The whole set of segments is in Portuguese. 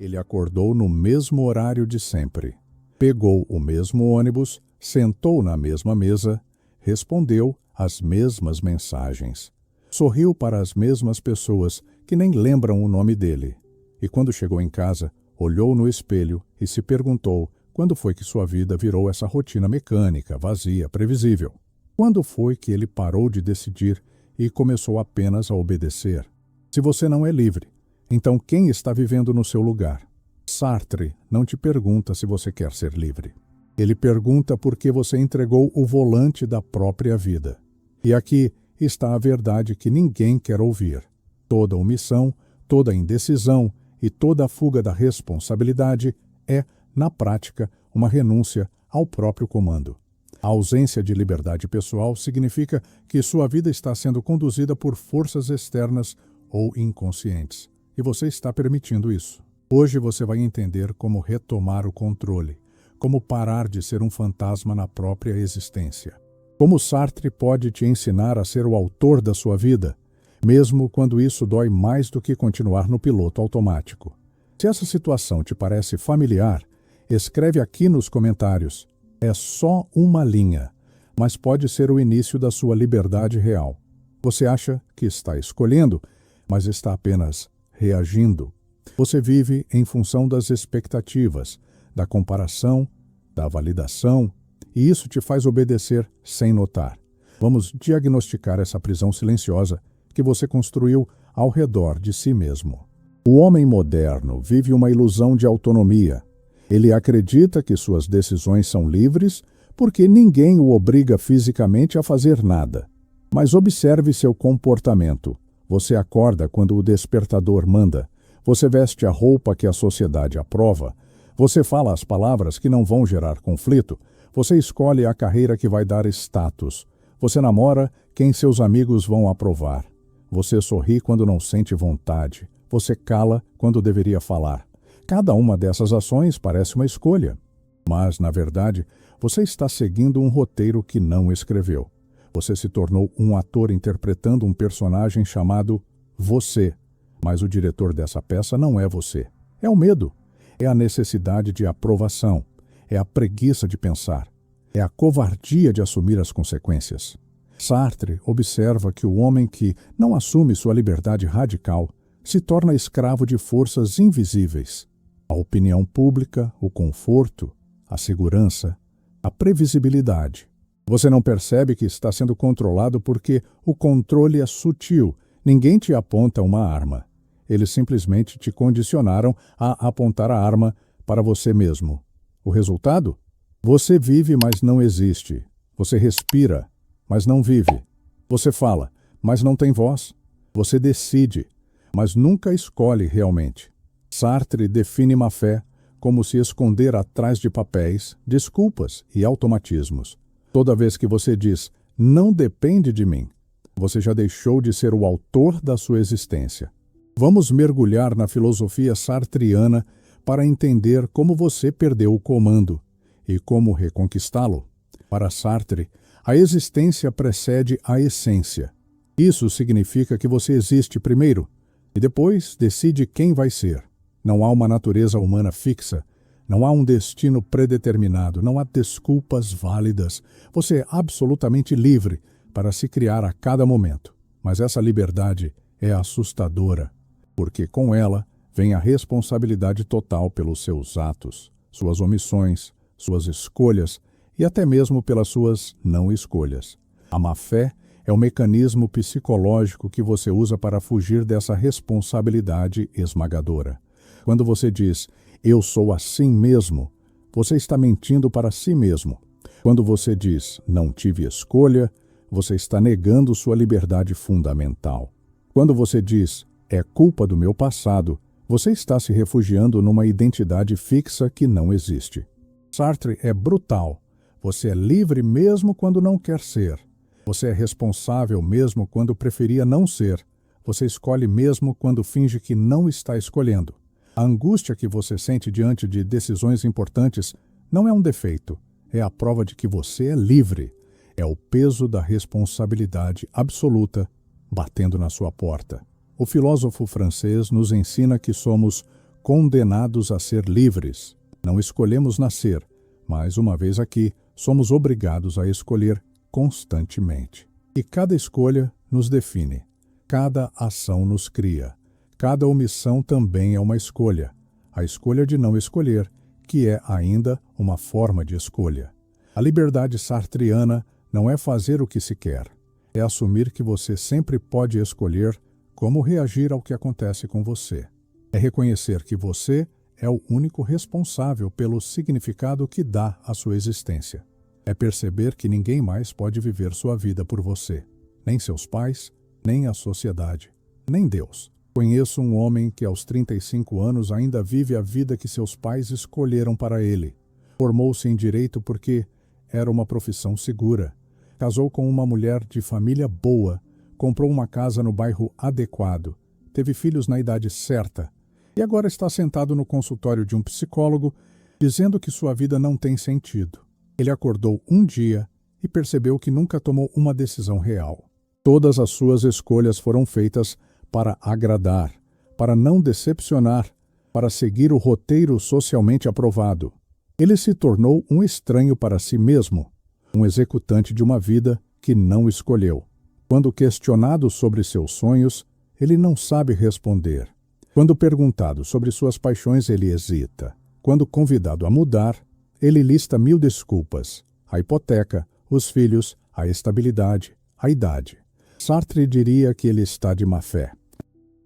Ele acordou no mesmo horário de sempre. Pegou o mesmo ônibus, sentou na mesma mesa, respondeu às mesmas mensagens. Sorriu para as mesmas pessoas que nem lembram o nome dele. E quando chegou em casa, olhou no espelho e se perguntou quando foi que sua vida virou essa rotina mecânica, vazia, previsível. Quando foi que ele parou de decidir e começou apenas a obedecer? Se você não é livre, então quem está vivendo no seu lugar? Sartre não te pergunta se você quer ser livre. Ele pergunta por que você entregou o volante da própria vida. E aqui está a verdade que ninguém quer ouvir. Toda omissão, toda indecisão e toda fuga da responsabilidade é, na prática, uma renúncia ao próprio comando. A ausência de liberdade pessoal significa que sua vida está sendo conduzida por forças externas ou inconscientes. E você está permitindo isso. Hoje você vai entender como retomar o controle, como parar de ser um fantasma na própria existência. Como Sartre pode te ensinar a ser o autor da sua vida, mesmo quando isso dói mais do que continuar no piloto automático. Se essa situação te parece familiar, escreve aqui nos comentários. É só uma linha, mas pode ser o início da sua liberdade real. Você acha que está escolhendo, mas está apenas reagindo. Você vive em função das expectativas, da comparação, da validação, e isso te faz obedecer sem notar. Vamos diagnosticar essa prisão silenciosa que você construiu ao redor de si mesmo. O homem moderno vive uma ilusão de autonomia. Ele acredita que suas decisões são livres porque ninguém o obriga fisicamente a fazer nada. Mas observe seu comportamento. Você acorda quando o despertador manda. Você veste a roupa que a sociedade aprova. Você fala as palavras que não vão gerar conflito. Você escolhe a carreira que vai dar status. Você namora quem seus amigos vão aprovar. Você sorri quando não sente vontade. Você cala quando deveria falar. Cada uma dessas ações parece uma escolha. Mas, na verdade, você está seguindo um roteiro que não escreveu. Você se tornou um ator interpretando um personagem chamado você. Mas o diretor dessa peça não é você. É o medo. É a necessidade de aprovação. É a preguiça de pensar. É a covardia de assumir as consequências. Sartre observa que o homem que não assume sua liberdade radical se torna escravo de forças invisíveis. A opinião pública, o conforto, a segurança, a previsibilidade. Você não percebe que está sendo controlado porque o controle é sutil. Ninguém te aponta uma arma. Eles simplesmente te condicionaram a apontar a arma para você mesmo. O resultado? Você vive, mas não existe. Você respira, mas não vive. Você fala, mas não tem voz. Você decide, mas nunca escolhe realmente. Sartre define má fé como se esconder atrás de papéis, desculpas e automatismos. Toda vez que você diz, não depende de mim, você já deixou de ser o autor da sua existência. Vamos mergulhar na filosofia sartriana para entender como você perdeu o comando e como reconquistá-lo. Para Sartre, a existência precede a essência. Isso significa que você existe primeiro e depois decide quem vai ser. Não há uma natureza humana fixa, não há um destino predeterminado, não há desculpas válidas. Você é absolutamente livre para se criar a cada momento. Mas essa liberdade é assustadora, porque com ela vem a responsabilidade total pelos seus atos, suas omissões, suas escolhas e até mesmo pelas suas não escolhas. A má-fé é o mecanismo psicológico que você usa para fugir dessa responsabilidade esmagadora. Quando você diz, eu sou assim mesmo, você está mentindo para si mesmo. Quando você diz, não tive escolha, você está negando sua liberdade fundamental. Quando você diz, é culpa do meu passado, você está se refugiando numa identidade fixa que não existe. Sartre é brutal. Você é livre mesmo quando não quer ser. Você é responsável mesmo quando preferia não ser. Você escolhe mesmo quando finge que não está escolhendo. A angústia que você sente diante de decisões importantes não é um defeito. É a prova de que você é livre. É o peso da responsabilidade absoluta batendo na sua porta. O filósofo francês nos ensina que somos condenados a ser livres. Não escolhemos nascer, mas uma vez aqui, somos obrigados a escolher constantemente. E cada escolha nos define. Cada ação nos cria. Cada omissão também é uma escolha. A escolha de não escolher, que é ainda uma forma de escolha. A liberdade sartriana não é fazer o que se quer. É assumir que você sempre pode escolher como reagir ao que acontece com você. É reconhecer que você é o único responsável pelo significado que dá à sua existência. É perceber que ninguém mais pode viver sua vida por você. Nem seus pais, nem a sociedade, nem Deus. Conheço um homem que aos 35 anos ainda vive a vida que seus pais escolheram para ele. Formou-se em direito porque era uma profissão segura. Casou com uma mulher de família boa, comprou uma casa no bairro adequado, teve filhos na idade certa e agora está sentado no consultório de um psicólogo dizendo que sua vida não tem sentido. Ele acordou um dia e percebeu que nunca tomou uma decisão real. Todas as suas escolhas foram feitas para agradar, para não decepcionar, para seguir o roteiro socialmente aprovado. Ele se tornou um estranho para si mesmo, um executante de uma vida que não escolheu. Quando questionado sobre seus sonhos, ele não sabe responder. Quando perguntado sobre suas paixões, ele hesita. Quando convidado a mudar, ele lista 1000 desculpas: a hipoteca, os filhos, a estabilidade, a idade. Sartre diria que ele está de má fé.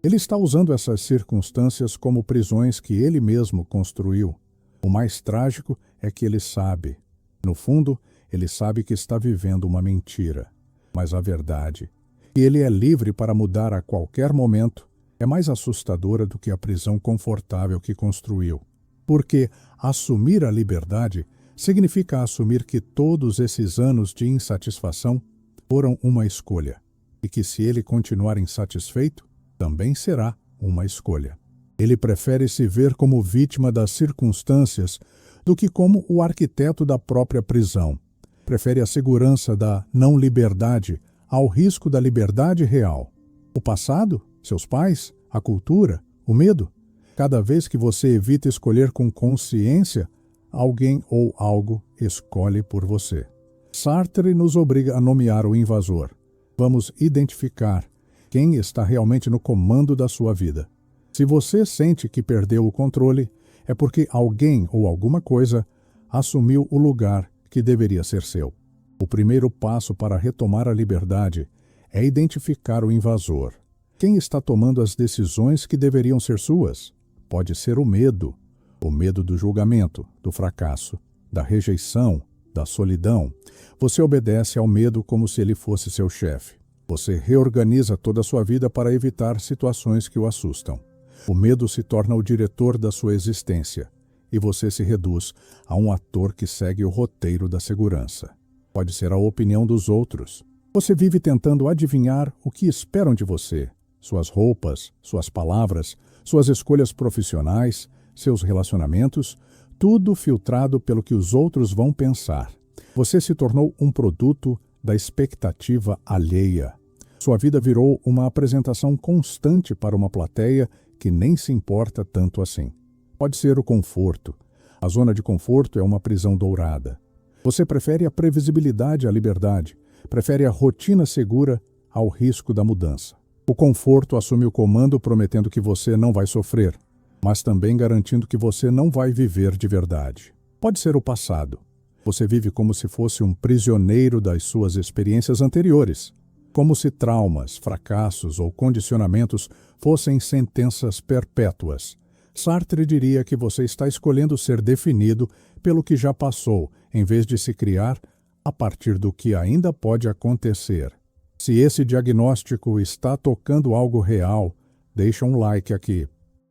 Ele está usando essas circunstâncias como prisões que ele mesmo construiu. O mais trágico é que ele sabe. No fundo, ele sabe que está vivendo uma mentira. Mas a verdade, que ele é livre para mudar a qualquer momento, é mais assustadora do que a prisão confortável que construiu. Porque assumir a liberdade significa assumir que todos esses anos de insatisfação foram uma escolha. E que se ele continuar insatisfeito, também será uma escolha. Ele prefere se ver como vítima das circunstâncias do que como o arquiteto da própria prisão. Prefere a segurança da não-liberdade ao risco da liberdade real. O passado, seus pais, a cultura, o medo. Cada vez que você evita escolher com consciência, alguém ou algo escolhe por você. Sartre nos obriga a nomear o invasor. Vamos identificar quem está realmente no comando da sua vida. Se você sente que perdeu o controle, é porque alguém ou alguma coisa assumiu o lugar que deveria ser seu. O primeiro passo para retomar a liberdade é identificar o invasor. Quem está tomando as decisões que deveriam ser suas? Pode ser o medo do julgamento, do fracasso, da rejeição, da solidão. Você obedece ao medo como se ele fosse seu chefe. Você reorganiza toda a sua vida para evitar situações que o assustam. O medo se torna o diretor da sua existência e você se reduz a um ator que segue o roteiro da segurança. Pode ser a opinião dos outros. Você vive tentando adivinhar o que esperam de você, suas roupas, suas palavras, suas escolhas profissionais, seus relacionamentos, tudo filtrado pelo que os outros vão pensar. Você se tornou um produto da expectativa alheia. Sua vida virou uma apresentação constante para uma plateia que nem se importa tanto assim. Pode ser o conforto. A zona de conforto é uma prisão dourada. Você prefere a previsibilidade à liberdade, prefere a rotina segura ao risco da mudança. O conforto assume o comando prometendo que você não vai sofrer, mas também garantindo que você não vai viver de verdade. Pode ser o passado. Você vive como se fosse um prisioneiro das suas experiências anteriores, como se traumas, fracassos ou condicionamentos fossem sentenças perpétuas. Sartre diria que você está escolhendo ser definido pelo que já passou, em vez de se criar a partir do que ainda pode acontecer. Se esse diagnóstico está tocando algo real, deixa um like aqui.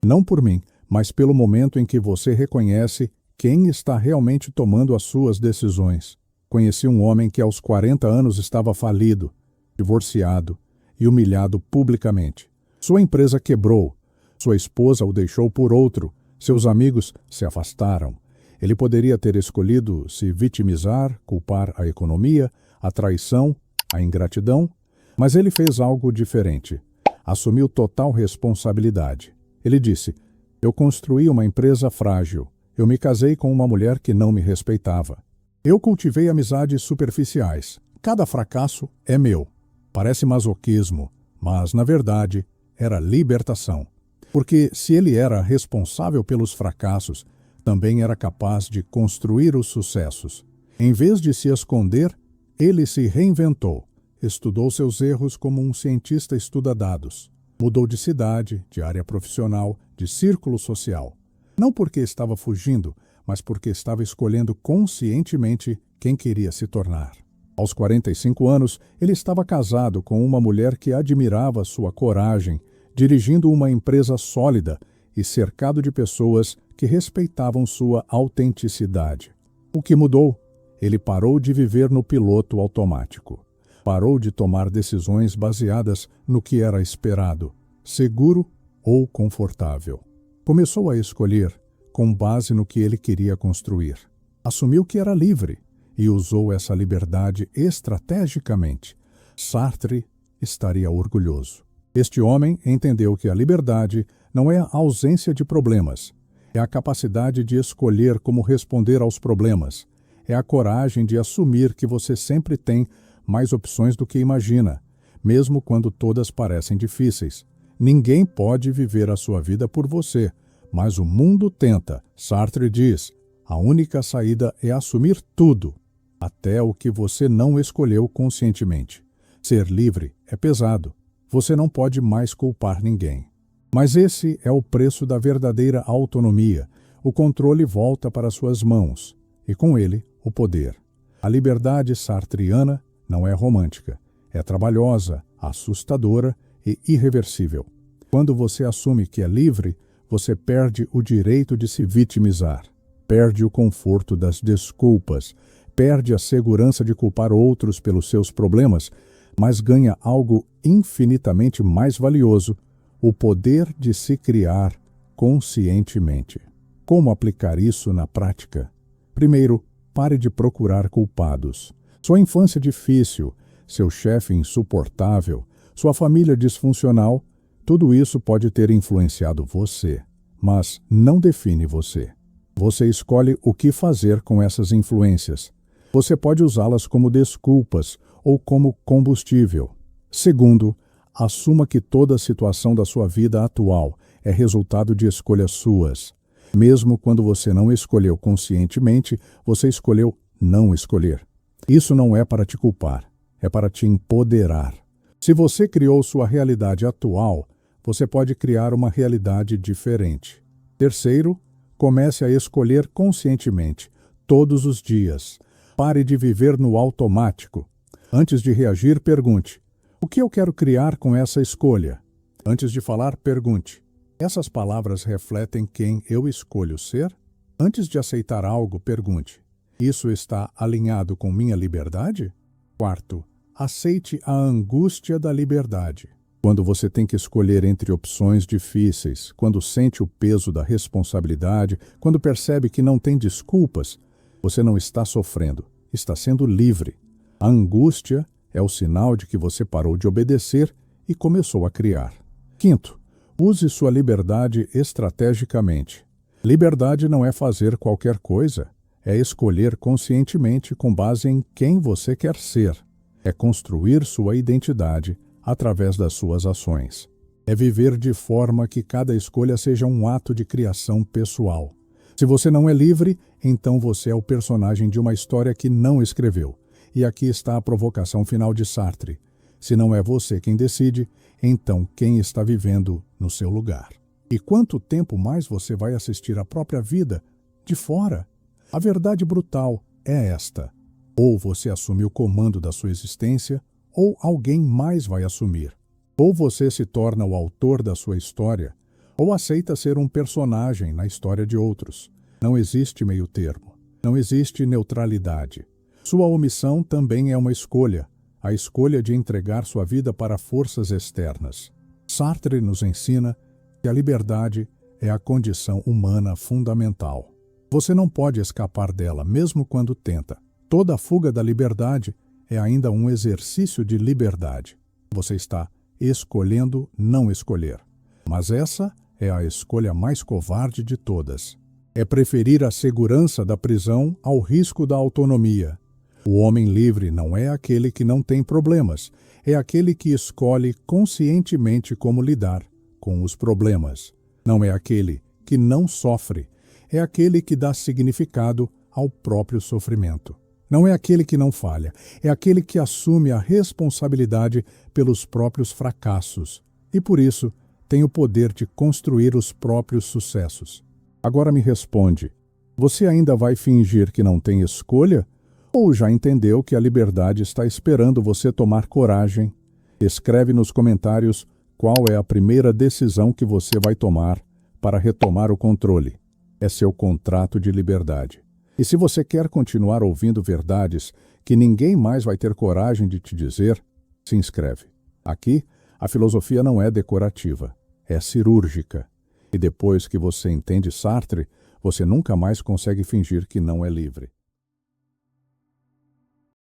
Não por mim, mas pelo momento em que você reconhece quem está realmente tomando as suas decisões. Conheci um homem que aos 40 anos estava falido, divorciado e humilhado publicamente. Sua empresa quebrou. Sua esposa o deixou por outro. Seus amigos se afastaram. Ele poderia ter escolhido se vitimizar, culpar a economia, a traição, a ingratidão, mas ele fez algo diferente. Assumiu total responsabilidade. Ele disse: Eu construí uma empresa frágil. Eu me casei com uma mulher que não me respeitava. Eu cultivei amizades superficiais. Cada fracasso é meu. Parece masoquismo, mas, na verdade, era libertação. Porque se ele era responsável pelos fracassos, também era capaz de construir os sucessos. Em vez de se esconder, ele se reinventou. Estudou seus erros como um cientista estuda dados. Mudou de cidade, de área profissional, de círculo social. Não porque estava fugindo, mas porque estava escolhendo conscientemente quem queria se tornar. Aos 45 anos, ele estava casado com uma mulher que admirava sua coragem, dirigindo uma empresa sólida e cercado de pessoas que respeitavam sua autenticidade. O que mudou? Ele parou de viver no piloto automático. Parou de tomar decisões baseadas no que era esperado, seguro ou confortável. Começou a escolher com base no que ele queria construir. Assumiu que era livre e usou essa liberdade estrategicamente. Sartre estaria orgulhoso. Este homem entendeu que a liberdade não é a ausência de problemas, é a capacidade de escolher como responder aos problemas, é a coragem de assumir que você sempre tem mais opções do que imagina, mesmo quando todas parecem difíceis. Ninguém pode viver a sua vida por você, mas o mundo tenta. Sartre diz, a única saída é assumir tudo, até o que você não escolheu conscientemente. Ser livre é pesado. Você não pode mais culpar ninguém. Mas esse é o preço da verdadeira autonomia. O controle volta para suas mãos, e com ele, o poder. A liberdade sartriana não é romântica. É trabalhosa, assustadora e irreversível. Quando você assume que é livre, você perde o direito de se vitimizar. Perde o conforto das desculpas. Perde a segurança de culpar outros pelos seus problemas, mas ganha algo infinitamente mais valioso, o poder de se criar conscientemente. Como aplicar isso na prática? Primeiro, pare de procurar culpados. Sua infância difícil, seu chefe insuportável, sua família disfuncional, tudo isso pode ter influenciado você, mas não define você. Você escolhe o que fazer com essas influências. Você pode usá-las como desculpas ou como combustível. Segundo, assuma que toda a situação da sua vida atual é resultado de escolhas suas. Mesmo quando você não escolheu conscientemente, você escolheu não escolher. Isso não é para te culpar, é para te empoderar. Se você criou sua realidade atual, você pode criar uma realidade diferente. Terceiro, comece a escolher conscientemente, todos os dias. Pare de viver no automático. Antes de reagir, pergunte: o que eu quero criar com essa escolha? Antes de falar, pergunte: essas palavras refletem quem eu escolho ser? Antes de aceitar algo, pergunte: isso está alinhado com minha liberdade? Quarto, aceite a angústia da liberdade. Quando você tem que escolher entre opções difíceis, quando sente o peso da responsabilidade, quando percebe que não tem desculpas, você não está sofrendo, está sendo livre. A angústia é o sinal de que você parou de obedecer e começou a criar. Quinto, use sua liberdade estrategicamente. Liberdade não é fazer qualquer coisa, é escolher conscientemente com base em quem você quer ser. É construir sua identidade através das suas ações. É viver de forma que cada escolha seja um ato de criação pessoal. Se você não é livre, então você é o personagem de uma história que não escreveu. E aqui está a provocação final de Sartre. Se não é você quem decide, então quem está vivendo no seu lugar? E quanto tempo mais você vai assistir a própria vida de fora? A verdade brutal é esta: ou você assume o comando da sua existência, ou alguém mais vai assumir. Ou você se torna o autor da sua história, ou aceita ser um personagem na história de outros. Não existe meio termo. Não existe neutralidade. Sua omissão também é uma escolha, a escolha de entregar sua vida para forças externas. Sartre nos ensina que a liberdade é a condição humana fundamental. Você não pode escapar dela, mesmo quando tenta. Toda a fuga da liberdade é ainda um exercício de liberdade. Você está escolhendo não escolher. Mas essa é a escolha mais covarde de todas. É preferir a segurança da prisão ao risco da autonomia. O homem livre não é aquele que não tem problemas, é aquele que escolhe conscientemente como lidar com os problemas. Não é aquele que não sofre, é aquele que dá significado ao próprio sofrimento. Não é aquele que não falha, é aquele que assume a responsabilidade pelos próprios fracassos e, por isso, tem o poder de construir os próprios sucessos. Agora me responde, você ainda vai fingir que não tem escolha? Ou já entendeu que a liberdade está esperando você tomar coragem? Escreve nos comentários qual é a primeira decisão que você vai tomar para retomar o controle. É seu contrato de liberdade. E se você quer continuar ouvindo verdades que ninguém mais vai ter coragem de te dizer, se inscreve. Aqui, a filosofia não é decorativa, é cirúrgica. E depois que você entende Sartre, você nunca mais consegue fingir que não é livre.